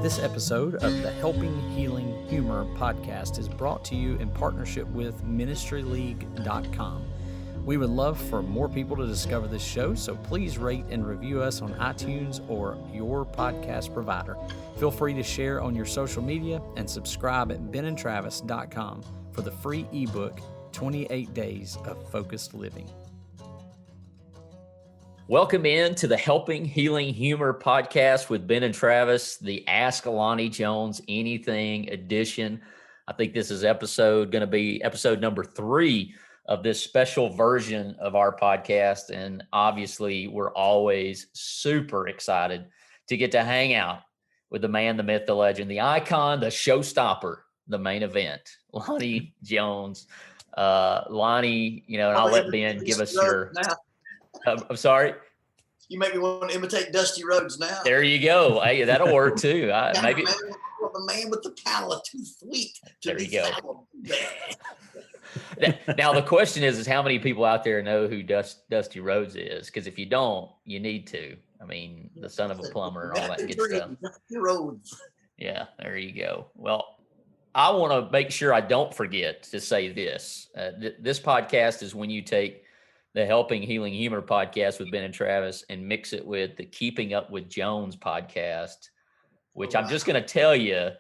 This episode of the Helping Healing Humor podcast is brought to you in partnership with ministryleague.com. We would love for more people to discover this show, so please rate and review us on iTunes or your podcast provider. Feel free to share on your social media and subscribe at benandtravis.com for the free ebook, 28 Days of Focused Living. Welcome in to the Helping Healing Humor podcast with Ben and Travis, the Ask Lonnie Jones Anything edition. I think this is going to be episode number 3 of this special version of our podcast. And obviously, we're always super excited to get to hang out with the man, the myth, the legend, the icon, the showstopper, the main event, Lonnie Jones. Lonnie, and I'll let Ben give us your... I'm sorry? You make me want to imitate Dusty Rhodes now. There you go. Hey, that'll work too. Maybe the man with the palate too sweet. There you go. Now the question is how many people out there know who Dusty Rhodes is? Because if you don't, you need to. I mean, the son of a plumber and all that good stuff. Dusty Rhodes. Yeah, there you go. Well, I want to make sure I don't forget to say this. This podcast is when you take the Helping Healing Humor podcast with Ben and Travis and mix it with the Keeping Up with Jones podcast, which I'm just going to tell you,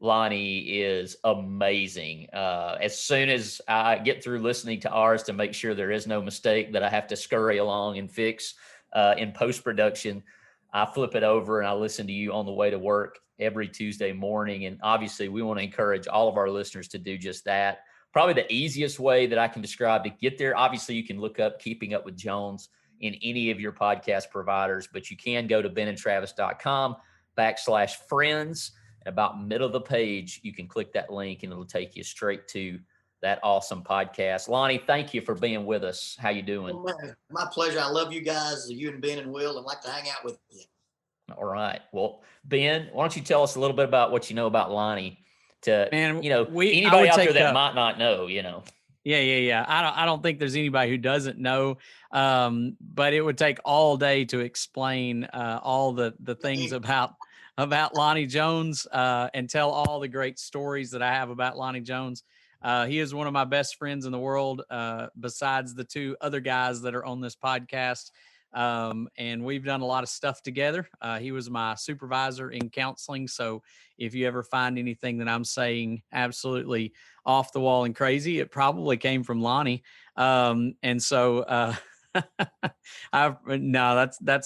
Lonnie, is amazing. As soon as I get through listening to ours to make sure there is no mistake that I have to scurry along and fix in post-production, I flip it over and I listen to you on the way to work every Tuesday morning. And obviously we want to encourage all of our listeners to do just that. Probably the easiest way that I can describe to get there. Obviously, you can look up Keeping Up with Jones in any of your podcast providers, but you can go to benandtravis.com/friends. About middle of the page, you can click that link and it'll take you straight to that awesome podcast. Lonnie, thank you for being with us. How you doing? Oh, man, my pleasure. I love you guys, you and Ben and Will, and like to hang out with you. All right. Well, Ben, why don't you tell us a little bit about what you know about Lonnie? Anybody out there that might not know, Yeah. I don't think there's anybody who doesn't know, but it would take all day to explain all the things about Lonnie Jones and tell all the great stories that I have about Lonnie Jones. He is one of my best friends in the world, besides the 2 other guys that are on this podcast. And we've done a lot of stuff together. He was my supervisor in counseling. So if you ever find anything that I'm saying absolutely off the wall and crazy, it probably came from Lonnie. That's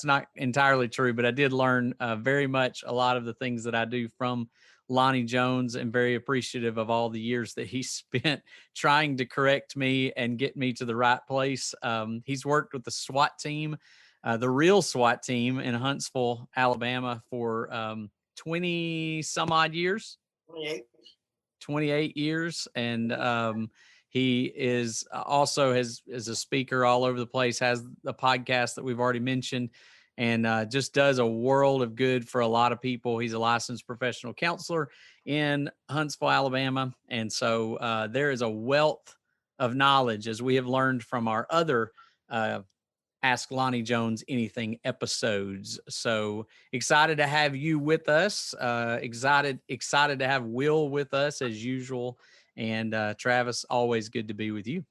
not entirely true, but I did learn very much a lot of the things that I do from Lonnie Jones, and very appreciative of all the years that he spent trying to correct me and get me to the right place. He's worked with the SWAT team, the real SWAT team in Huntsville, Alabama for 20 some odd years, 28 years. And he is also is a speaker all over the place, has the podcast that we've already mentioned, and just does a world of good for a lot of people. He's a licensed professional counselor in Huntsville, Alabama. And so there is a wealth of knowledge, as we have learned from our other Ask Lonnie Jones Anything episodes. So excited to have you with us. Excited to have Will with us as usual. And Travis, always good to be with you.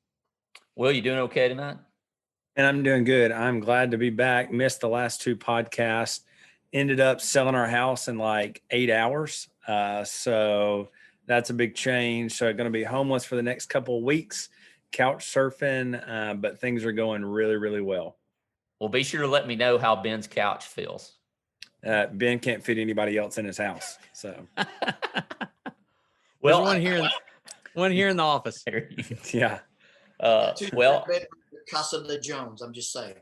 Will, you doing okay tonight? And I'm doing good. I'm glad to be back. Missed the last 2 podcasts. Ended up selling our house in like 8 hours. So that's a big change. So going to be homeless for the next couple of weeks, couch surfing, but things are going really, really well. Well, be sure to let me know how Ben's couch feels. Ben can't fit anybody else in his house. So, well, one here in the office. Yeah. Casa de Jones. I'm just saying.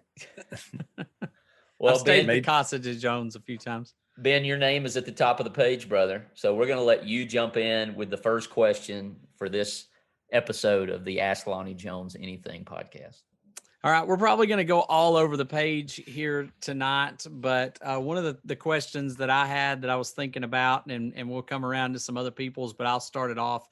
Well, I've stayed at Casa de Jones a few times. Ben, your name is at the top of the page, brother. So we're going to let you jump in with the first question for this episode of the Ask Lonnie Jones Anything podcast. All right, we're probably going to go all over the page here tonight, but one of the questions that I had that I was thinking about, and we'll come around to some other people's, but I'll start it off,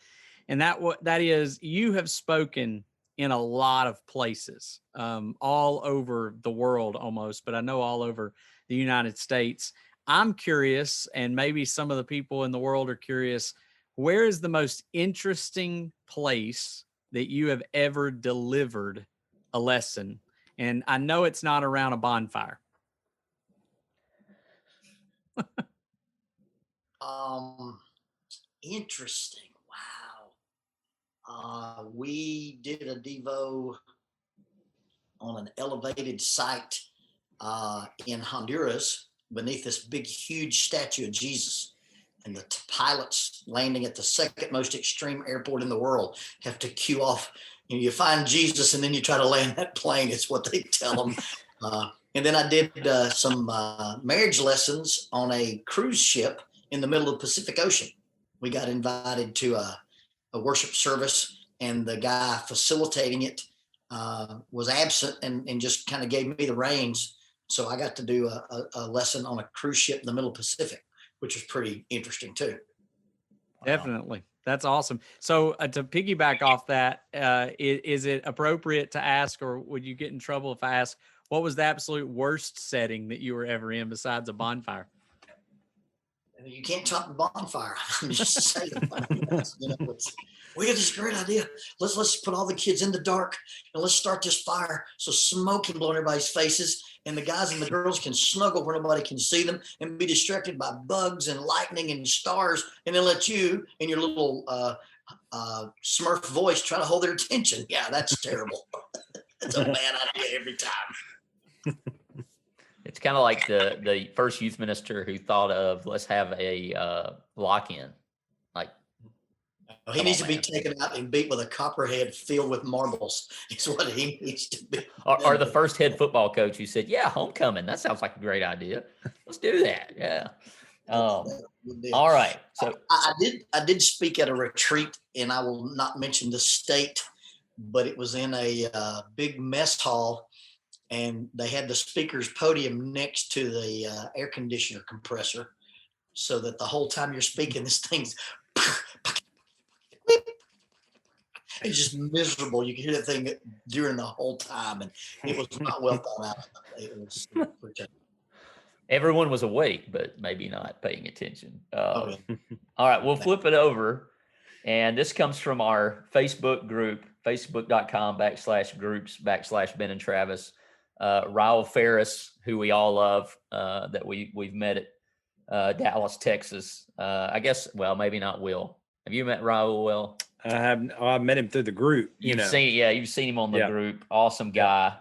and that is, you have spoken in a lot of places, all over the world almost, but I know all over the United States. I'm curious, and maybe some of the people in the world are curious, where is the most interesting place that you have ever delivered a lesson? And I know it's not around a bonfire. Interesting. Wow. We did a Devo on an elevated site in Honduras beneath this big, huge statue of Jesus. And the pilots landing at the second most extreme airport in the world have to queue off. You find Jesus and then you try to land that plane. It's what they tell them. And then I did some marriage lessons on a cruise ship in the middle of the Pacific Ocean. We got invited to a worship service, and the guy facilitating it was absent and just kind of gave me the reins. So I got to do a lesson on a cruise ship in the middle of the Pacific, which was pretty interesting too. Definitely. That's awesome. So to piggyback off that, is it appropriate to ask, or would you get in trouble if I ask, what was the absolute worst setting that you were ever in besides a bonfire? You can't top the bonfire. I'm just saying. We got this great idea. Let's put all the kids in the dark and let's start this fire so smoke can blow in everybody's faces, and the guys and the girls can snuggle where nobody can see them and be distracted by bugs and lightning and stars, and then let you in your little Smurf voice try to hold their attention. Yeah, that's terrible. That's a bad idea every time. It's kind of like the first youth minister who thought of, let's have a lock-in. Like, he needs to be taken out and beat with a copperhead filled with marbles. Is what he needs to be. Or the first head football coach who said, yeah, homecoming. That sounds like a great idea. Let's do that. Yeah. All right. So I did speak at a retreat, and I will not mention the state, but it was in a big mess hall, and they had the speaker's podium next to the air conditioner compressor, so that the whole time you're speaking, this thing's it's just miserable. You can hear that thing during the whole time, and it was not well thought out. It was everyone was awake, but maybe not paying attention. yeah. All right, we'll flip it over. And this comes from our Facebook group, facebook.com/groups/Ben and Travis. Raul Ferris, who we all love, that we've met at Dallas, Texas. I guess, well, maybe not Will. Have you met Raul, Will? I've met him through the group. You've seen him on the group. Awesome guy.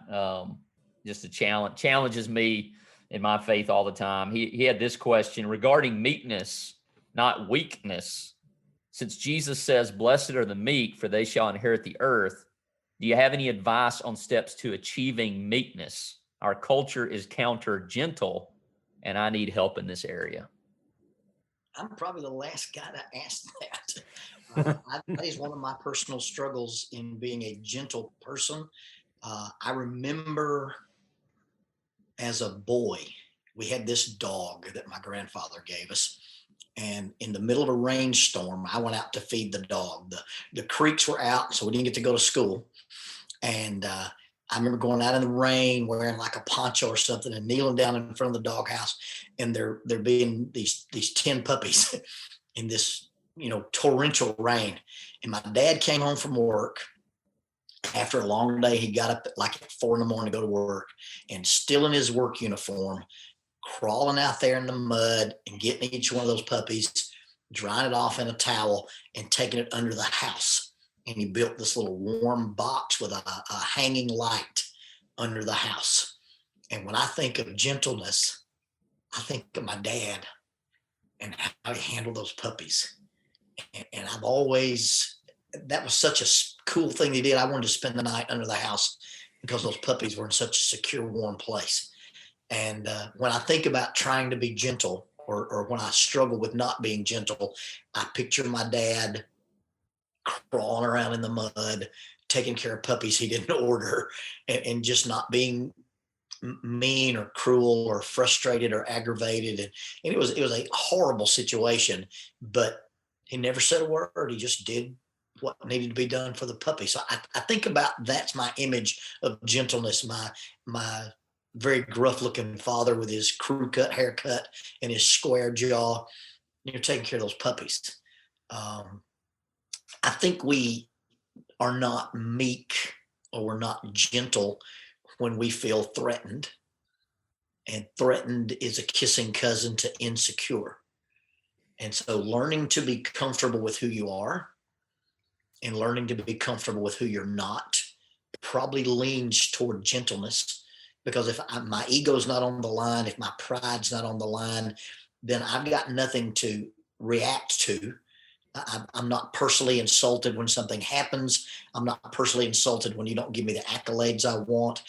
Just a challenges me in my faith all the time. He had this question regarding meekness, not weakness. Since Jesus says, blessed are the meek, for they shall inherit the earth, do you have any advice on steps to achieving meekness? Our culture is counter gentle, and I need help in this area. I'm probably the last guy to ask that. That is one of my personal struggles in being a gentle person. I remember as a boy, we had this dog that my grandfather gave us. And in the middle of a rainstorm, I went out to feed the dog. The creeks were out, so we didn't get to go to school. And I remember going out in the rain wearing like a poncho or something and kneeling down in front of the doghouse. And there being these 10 puppies in this, torrential rain. And my dad came home from work. After a long day, he got up at 4 a.m. to go to work, and still in his work uniform, crawling out there in the mud and getting each one of those puppies, drying it off in a towel and taking it under the house. And he built this little warm box with a hanging light under the house. And when I think of gentleness, I think of my dad and how he handled those puppies. And I've always, that was such a cool thing he did. I wanted to spend the night under the house because those puppies were in such a secure, warm place. And when I think about trying to be gentle, or when I struggle with not being gentle, I picture my dad crawling around in the mud, taking care of puppies he didn't order, and just not being mean or cruel or frustrated or aggravated. And it was a horrible situation, but he never said a word. He just did what needed to be done for the puppy. So I think about, that's my image of gentleness, my very gruff looking father with his crew cut haircut and his square jaw. You're taking care of those puppies. I think we are not meek or we're not gentle when we feel threatened. And threatened is a kissing cousin to insecure. And so learning to be comfortable with who you are and learning to be comfortable with who you're not probably leans toward gentleness, because if my ego's not on the line, if my pride's not on the line, then I've got nothing to react to. I'm not personally insulted when something happens. I'm not personally insulted when you don't give me the accolades I want.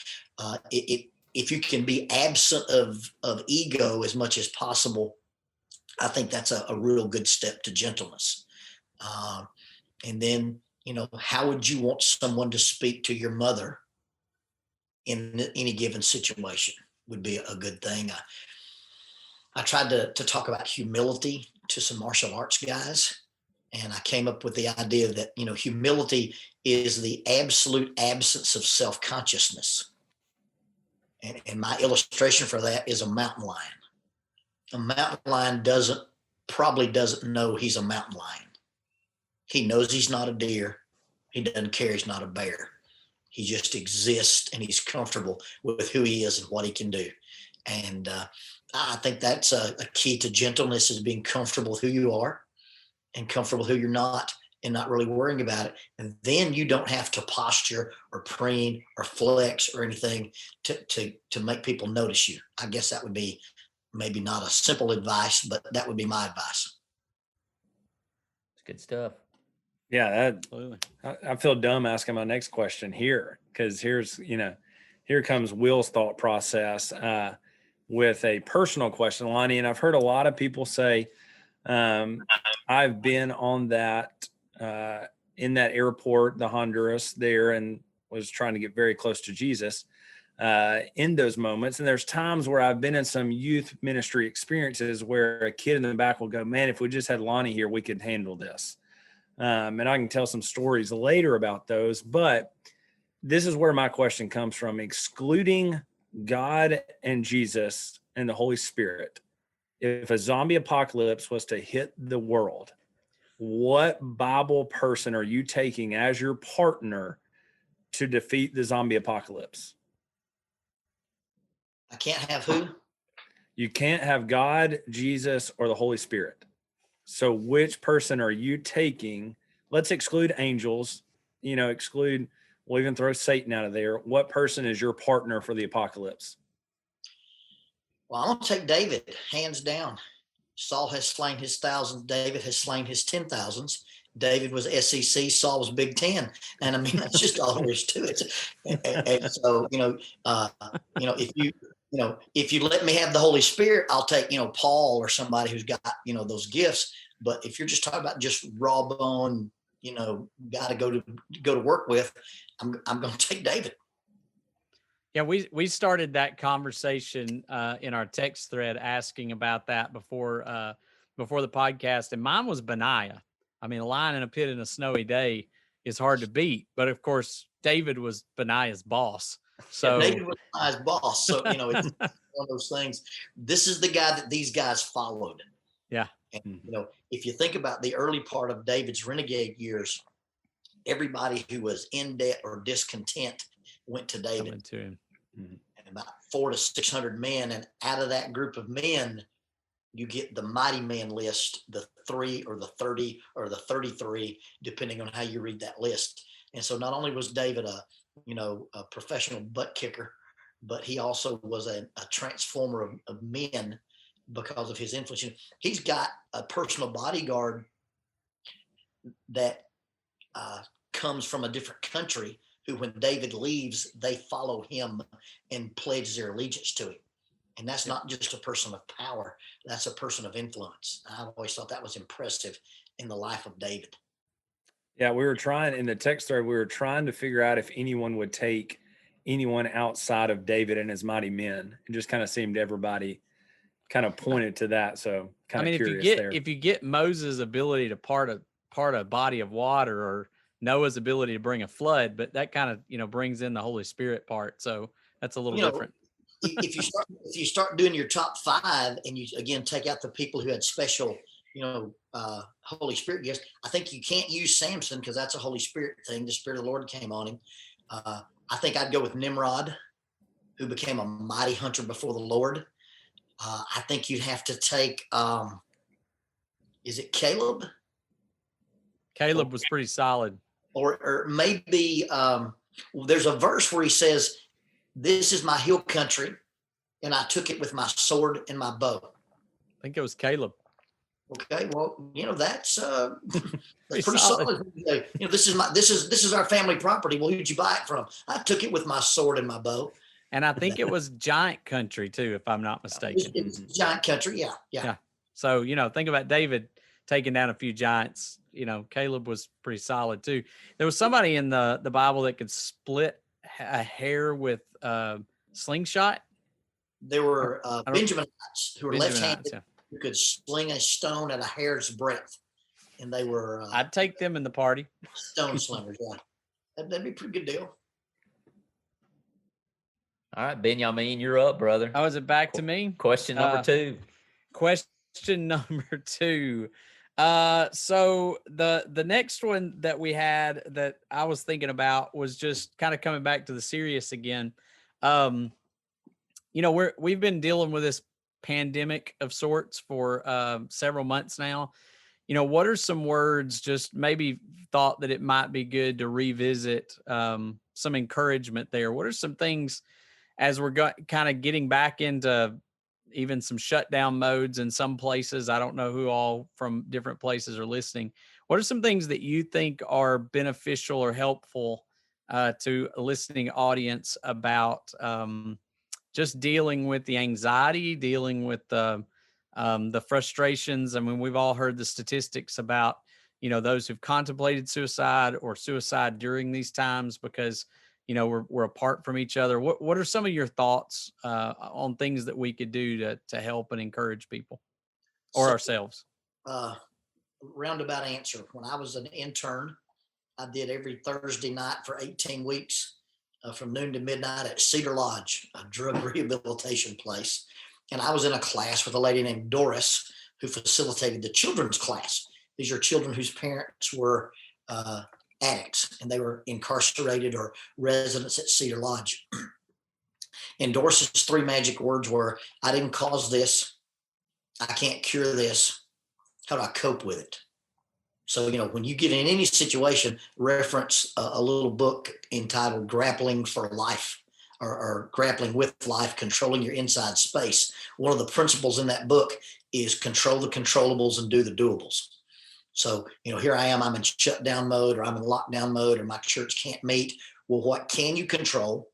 If you can be absent of ego as much as possible, I think that's a real good step to gentleness. And then, how would you want someone to speak to your mother in any given situation would be a good thing. I tried to talk about humility to some martial arts guys, and I came up with the idea that, humility is the absolute absence of self-consciousness. And my illustration for that is a mountain lion. A mountain lion probably doesn't know he's a mountain lion. He knows he's not a deer. He doesn't care he's not a bear. He just exists and he's comfortable with who he is and what he can do. And I think that's a key to gentleness, is being comfortable with who you are and comfortable with who you're not, and not really worrying about it. And then you don't have to posture or preen or flex or anything to make people notice you. I guess that would be maybe not a simple advice, but that would be my advice. It's good stuff. Yeah, Absolutely. I feel dumb asking my next question here, because here comes Will's thought process with a personal question, Lonnie. And I've heard a lot of people say, I've been on that in that airport, the Honduras there, and was trying to get very close to Jesus in those moments. And there's times where I've been in some youth ministry experiences where a kid in the back will go, man, if we just had Lonnie here, we could handle this. And I can tell some stories later about those, but this is where my question comes from. Excluding God and Jesus and the Holy Spirit, if a zombie apocalypse was to hit the world, what Bible person are you taking as your partner to defeat the zombie apocalypse? I can't have who? You can't have God, Jesus, or the Holy Spirit. So which person are you taking? Let's exclude angels, we'll even throw Satan out of there. What person is your partner for the apocalypse? Well, I'm going to take David, hands down. Saul has slain his thousands. David has slain his 10,000s. David was SEC, Saul was Big Ten. And I mean, that's just all there is to it. And so, if you let me have the Holy Spirit, I'll take, Paul or somebody who's got, those gifts. But if you're just talking about just raw bone, got to go to work with, I'm going to take David. Yeah, we started that conversation in our text thread asking about that before the podcast, and mine was Benaiah. I mean, a lion in a pit in a snowy day is hard to beat, but of course, David was Benaiah's boss. So David was Benaiah's boss. So it's one of those things. This is the guy that these guys followed. Yeah. And if you think about the early part of David's renegade years, everybody who was in debt or discontent went to David. Coming to him. And about 400 to 600 men, and out of that group of men, you get the mighty man list, the 3 or the 30 or the 33, depending on how you read that list. And so not only was David a professional butt kicker, but he also was a transformer of men because of his influence. He's got a personal bodyguard that comes from a different country, who, when David leaves, they follow him and pledge their allegiance to him. And that's not just a person of power, that's a person of influence. I've always thought that was impressive in the life of David. Yeah, we were trying in the text thread, we were trying to figure out if anyone would take anyone outside of David and his mighty men. It just kind of seemed everybody kind of pointed to that. So kind of curious there. If you get Moses' ability to part a body of water, or Noah's ability to bring a flood, but that kind of, brings in the Holy Spirit part. So that's a little different. if you start doing your top 5 and you again take out the people who had special, Holy Spirit gifts, I think you can't use Samson because that's a Holy Spirit thing. The Spirit of the Lord came on him. I think I'd go with Nimrod, who became a mighty hunter before the Lord. I think you'd have to take, is it Caleb? Caleb was pretty solid. Or maybe there's a verse where he says, "This is my hill country, and I took it with my sword and my bow." I think it was Caleb. Okay, well, that's pretty solid. solid. This is our family property. Well, who'd you buy it from? I took it with my sword and my bow. And I think it was giant country too, if I'm not mistaken. It's giant country, yeah. So think about David taking down a few giants. Caleb was pretty solid too. There was somebody in the Bible that could split a hair with slingshot. There were Benjaminites who were left-handed, yeah. who could sling a stone at a hair's breadth, and they were. I'd take them in the party. Stone slingers, yeah. That'd be a pretty good deal. All right, Benjamin, you're up, brother. Oh, is it back to me? Question number 2. Question number 2. So the next one that we had that I was thinking about was just kind of coming back to the serious again. We've been dealing with this pandemic of sorts for several months now. What are some words, just maybe thought that it might be good to revisit some encouragement there? What are some things as we're kind of getting back into even some shutdown modes in some places? I don't know who all from different places are listening. What are some things that you think are beneficial or helpful to a listening audience about just dealing with the anxiety, dealing with the frustrations? I mean, we've all heard the statistics about, those who've contemplated suicide or suicide during these times because, we're apart from each other. What are some of your thoughts on things that we could do to help and encourage people or ourselves? Roundabout answer. When I was an intern, I did every Thursday night for 18 weeks from noon to midnight at Cedar Lodge, a drug rehabilitation place. And I was in a class with a lady named Doris who facilitated the children's class. These are children whose parents were addicts and they were incarcerated or residents at Cedar Lodge. And Doris's 3 magic words were, "I didn't cause this. I can't cure this. How do I cope with it?" So, when you get in any situation, reference a little book entitled Grappling for Life or Grappling with Life, Controlling Your Inside Space. One of the principles in that book is control the controllables and do the doables. So, here I am, I'm in shutdown mode or I'm in lockdown mode or my church can't meet. Well, what can you control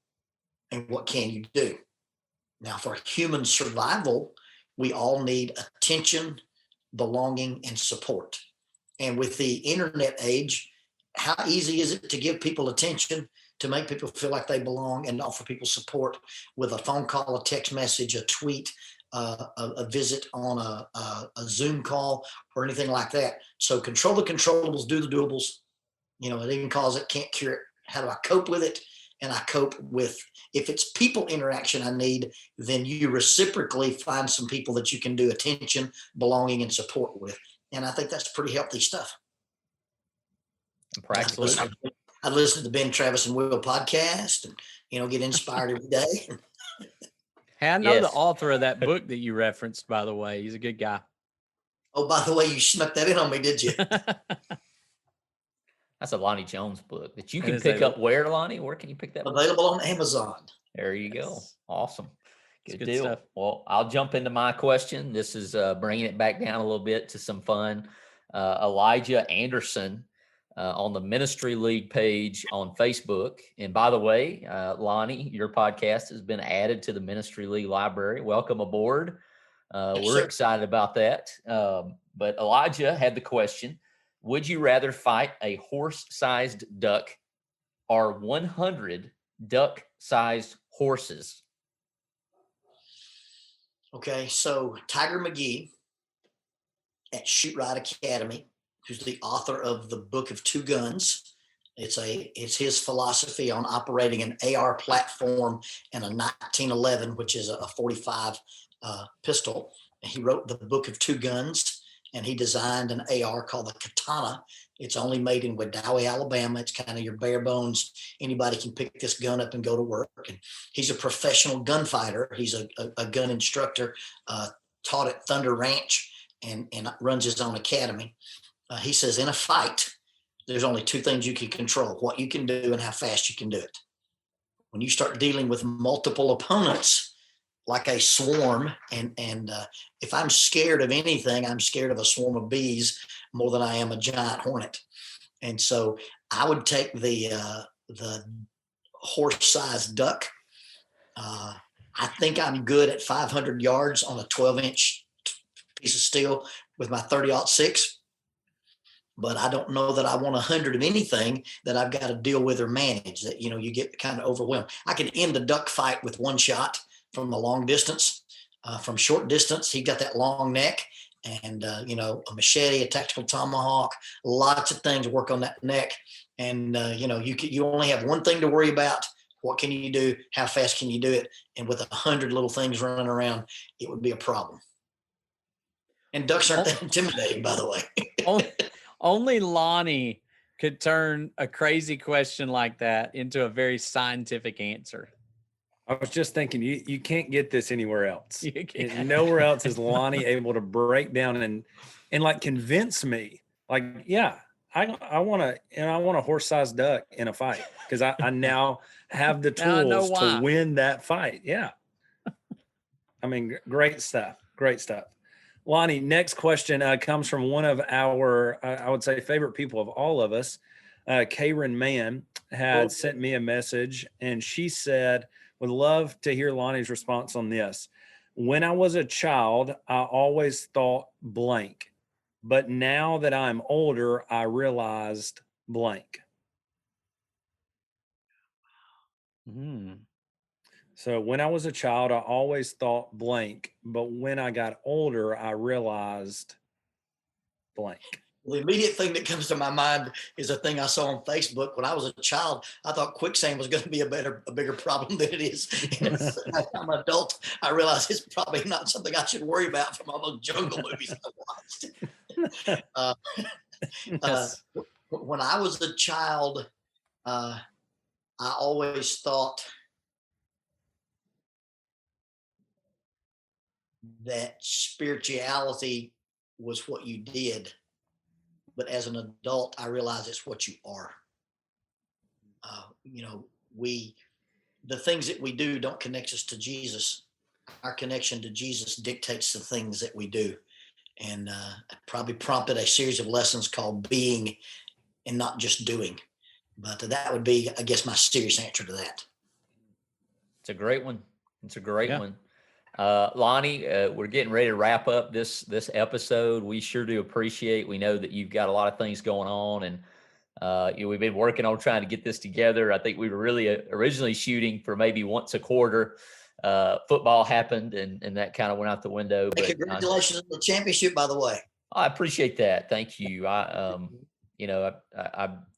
and what can you do? Now, for human survival, we all need attention, belonging, and support. And with the internet age, how easy is it to give people attention, to make people feel like they belong and offer people support with a phone call, a text message, a tweet, a visit on a Zoom call or anything like that. So control the controllables, do the doables. It didn't cause it, can't cure it. How do I cope with it? And I cope with, if it's people interaction I need, then you reciprocally find some people that you can do attention, belonging, and support with. And I think that's pretty healthy stuff. Absolutely. I listen to the Ben, Travis, and Will podcast and, get inspired every day. Hey, I know the author of that book that you referenced, by the way. He's a good guy. Oh, by the way, you snuck that in on me, did you? That's a Lonnie Jones book that you can pick up where, Lonnie? Where can you pick that book? Available on Amazon. There you go. Awesome. Good deal. Stuff. Well, I'll jump into my question. This is bringing it back down a little bit to some fun. Elijah Anderson on the Ministry League page on Facebook. And by the way, Lonnie, your podcast has been added to the Ministry League library. Welcome aboard. We're excited about that. But Elijah had the question, would you rather fight a horse-sized duck or 100 duck-sized horses? Okay, so Tiger McGee at Shoot Right Academy, who's the author of the Book of Two Guns, It's his philosophy on operating an AR platform and a 1911, which is a 45 pistol. He wrote the Book of Two Guns, and he designed an AR called the Katana. It's only made in Wedowee, Alabama. It's kind of your bare bones. Anybody can pick this gun up and go to work. And he's a professional gunfighter. He's a gun instructor, taught at Thunder Ranch, and runs his own academy. He says, in a fight, there's only two things you can control: what you can do and how fast you can do it. When you start dealing with multiple opponents, like a swarm, and if I'm scared of anything, I'm scared of a swarm of bees more than I am a giant hornet. And so I would take the horse-sized duck. I think I'm good at 500 yards on a 12-inch piece of steel with my 30-06. But I don't know that I want 100 of anything that I've got to deal with or manage. That, you get kind of overwhelmed. I can end a duck fight with one shot from a long distance. From short distance, he got that long neck, and a machete, a tactical tomahawk, lots of things work on that neck. And you only have one thing to worry about: what can you do? How fast can you do it? And with 100 little things running around, it would be a problem. And ducks aren't that intimidating, by the way. Only Lonnie could turn a crazy question like that into a very scientific answer. I was just thinking, you can't get this anywhere else. You can't. Nowhere else is Lonnie able to break down and like convince me, like, yeah, I want a horse-sized duck in a fight, because I now have the tools to win that fight. Yeah. I mean, great stuff. Great stuff. Lonnie, next question comes from one of our, I would say, favorite people of all of us. Karen Mann had sent me a message, and she said, would love to hear Lonnie's response on this. When I was a child, I always thought blank, but now that I'm older, I realized blank. So when I was a child, I always thought blank, but when I got older, I realized blank. The immediate thing that comes to my mind is a thing I saw on Facebook. When I was a child, I thought quicksand was going to be a bigger problem than it is. As I'm an adult, I realize it's probably not something I should worry about from all those jungle movies I watched. When I was a child, I always thought that spirituality was what you did. But as an adult, I realize it's what you are. The things that we do don't connect us to Jesus. Our connection to Jesus dictates the things that we do. And it probably prompted a series of lessons called being and not just doing. But that would be, I guess, my serious answer to that. It's a great one. It's a great one. Lonnie, we're getting ready to wrap up this episode. We sure do appreciate. We know that you've got a lot of things going on, and we've been working on trying to get this together. I think we were really originally shooting for maybe once a quarter. Football happened, and that kind of went out the window. Hey, but congratulations on the championship, by the way. I appreciate that. Thank you.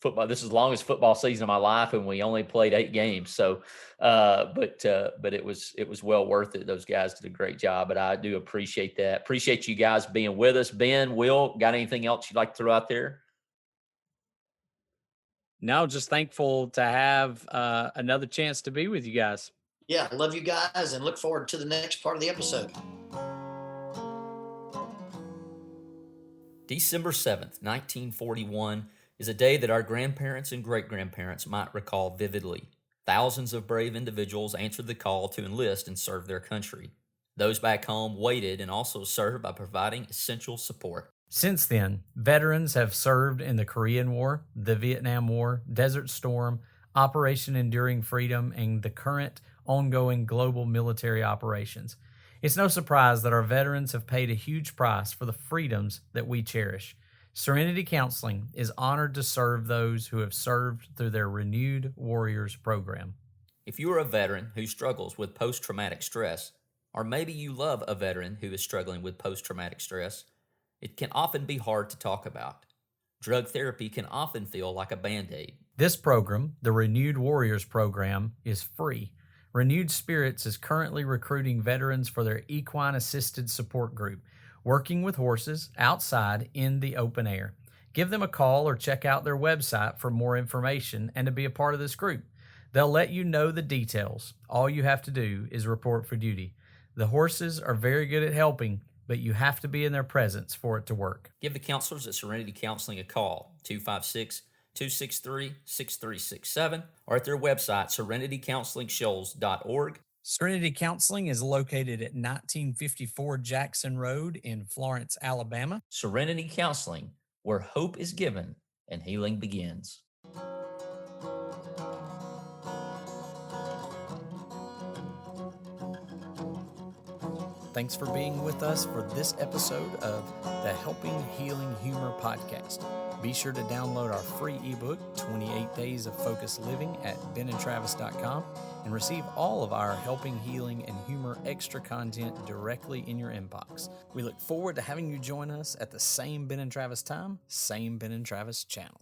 Football. This is the longest football season of my life, and we only played 8 games. So, but it was well worth it. Those guys did a great job, but I do appreciate that. Appreciate you guys being with us. Ben, Will, got anything else you'd like to throw out there? No, just thankful to have another chance to be with you guys. Yeah, I love you guys and look forward to the next part of the episode. December 7th, 1941 is a day that our grandparents and great-grandparents might recall vividly. Thousands of brave individuals answered the call to enlist and serve their country. Those back home waited and also served by providing essential support. Since then, veterans have served in the Korean War, the Vietnam War, Desert Storm, Operation Enduring Freedom, and the current ongoing global military operations. It's no surprise that our veterans have paid a huge price for the freedoms that we cherish. Serenity Counseling is honored to serve those who have served through their Renewed Warriors program. If you are a veteran who struggles with post-traumatic stress, or maybe you love a veteran who is struggling with post-traumatic stress, it can often be hard to talk about. Drug therapy can often feel like a Band-Aid. This program, the Renewed Warriors program, is free. Renewed Spirits is currently recruiting veterans for their equine assisted support group, working with horses outside in the open air. Give them a call or check out their website for more information and to be a part of this group. They'll let you know the details. All you have to do is report for duty. The horses are very good at helping, but you have to be in their presence for it to work. Give the counselors at Serenity Counseling a call, 256-263-6367, or at their website, serenitycounselingshoals.org. Serenity Counseling is located at 1954 Jackson Road in Florence, Alabama. Serenity Counseling, where hope is given and healing begins. Thanks for being with us for this episode of the Helping Healing Humor podcast. Be sure to download our free ebook, 28 Days of Focused Living, at benandtravis.com and receive all of our Helping Healing and Humor extra content directly in your inbox. We look forward to having you join us at the same Ben and Travis time, same Ben and Travis channel.